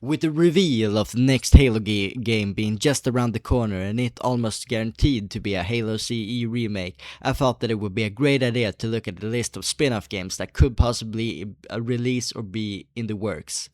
With the reveal of the next Halo game being just around the corner and it almost guaranteed to be a Halo CE remake, I thought that it would be a great idea to look at the list of spin-off games that could possibly release or be in the works,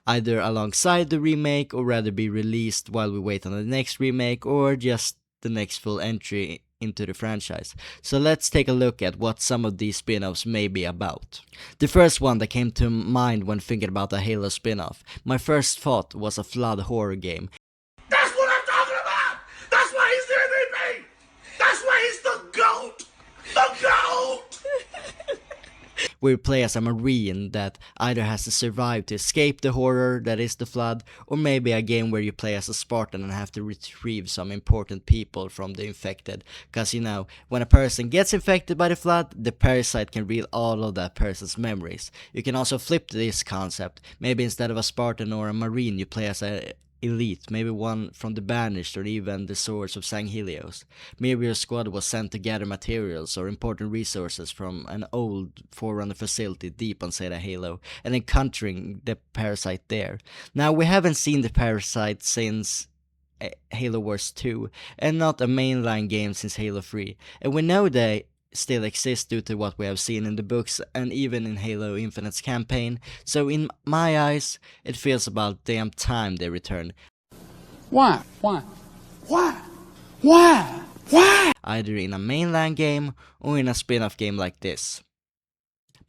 either alongside the remake or rather be released while we wait on the next remake or just the next full entry into the franchise. So let's take a look at what some of these spin-offs may be about. The first one that came to mind when thinking about a Halo spin-off, my first thought was a Flood horror game. That's what I'm talking about! That's why he's the MVP! That's why he's the GOAT! The GOAT! Where you play as a marine that either has to survive to escape the horror that is the Flood, or maybe a game where you play as a Spartan and have to retrieve some important people from the infected. Cause you know, when a person gets infected by the Flood, the parasite can read all of that person's memories. You can also flip this concept. Maybe instead of a Spartan or a marine, you play as a elite, maybe one from the Banished or even the Swords of Sanghelios. Maybe your squad was sent to gather materials or important resources from an old Forerunner facility deep inside a Halo, and encountering the parasite there. Now, we haven't seen the parasite since Halo Wars 2, and not a mainline game since Halo 3, and we know they still exist due to what we have seen in the books and even in Halo Infinite's campaign, so in my eyes, it feels about damn time they return. Why? Why? Why? Why? Why? Either in a mainline game or in a spin-off game like this.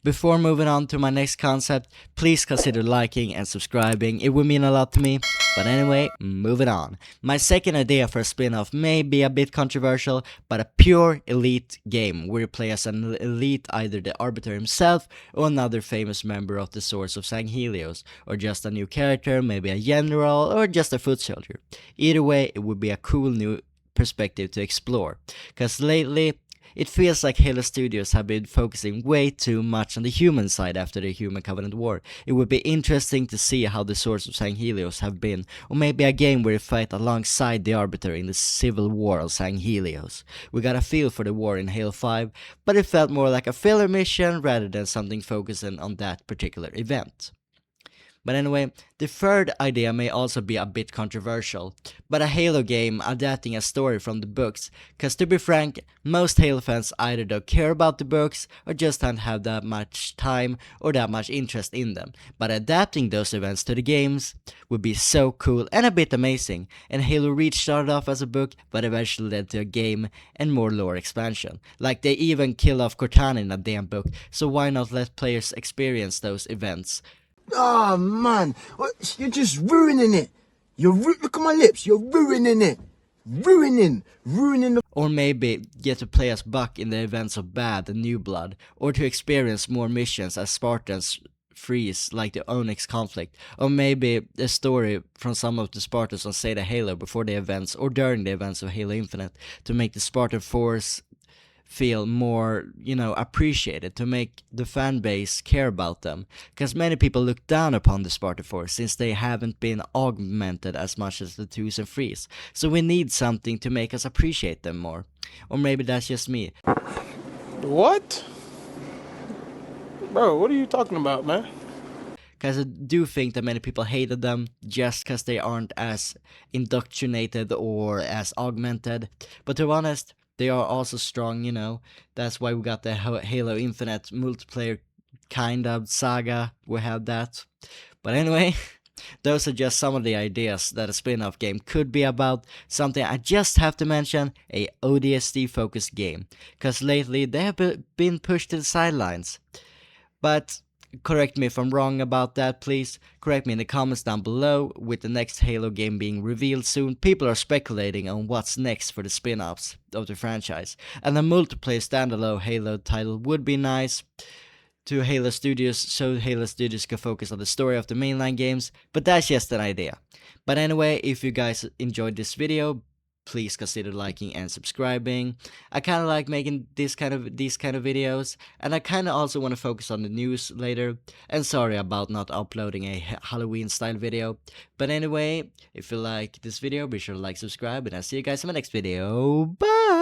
Before moving on to my next concept, please consider liking and subscribing, it would mean a lot to me. But anyway, moving on. My second idea for a spin-off may be a bit controversial, but a pure elite game where you play as an elite, either the Arbiter himself or another famous member of the Swords of Sanghelios, or just a new character, maybe a general, or just a foot soldier. Either way, it would be a cool new perspective to explore, cause lately it feels like Halo Studios have been focusing way too much on the human side after the Human Covenant War. It would be interesting to see how the Swords of Sanghelios have been, or maybe a game where you fight alongside the Arbiter in the civil war of Sanghelios. We got a feel for the war in Halo 5, but it felt more like a filler mission rather than something focusing on that particular event. But anyway, the third idea may also be a bit controversial, but a Halo game adapting a story from the books, cause to be frank, most Halo fans either don't care about the books or just don't have that much time or that much interest in them, but adapting those events to the games would be so cool and a bit amazing, and Halo Reach started off as a book but eventually led to a game and more lore expansion. Like they even kill off Cortana in a damn book, so why not let players experience those events? Oh man, you're just ruining it. Look at my lips. You're ruining it. Ruining the. Or maybe get to play as Buck in the events of Bad and New Blood, or to experience more missions as Spartans freeze like the Onyx conflict, or maybe a story from some of the Spartans on Zeta Halo before the events or during the events of Halo Infinite to make the Spartan force feel more, appreciated, to make the fan base care about them, because many people look down upon the Spartan Force since they haven't been augmented as much as the 2s and 3s, so we need something to make us appreciate them more. Or maybe that's just me. What? Bro, what are you talking about, man? Because I do think that many people hated them just because they aren't as indoctrinated or as augmented, but to be honest, they are also strong, that's why we got the Halo Infinite multiplayer kind of saga, we have that. But anyway, those are just some of the ideas that a spin-off game could be about. Something I just have to mention, a ODST focused game, cause lately they have been pushed to the sidelines. But correct me if I'm wrong about that, please. Correct me in the comments down below. With the next Halo game being revealed soon, people are speculating on what's next for the spin-offs of the franchise. And a multiplayer standalone Halo title would be nice to Halo Studios, so Halo Studios can focus on the story of the mainline games, but that's just an idea. But anyway, if you guys enjoyed this video, please consider liking and subscribing. I kind of like making these kind of videos, and I kind of also want to focus on the news later. And sorry about not uploading a Halloween style video. But anyway, if you like this video, be sure to like, subscribe, and I'll see you guys in my next video. Bye!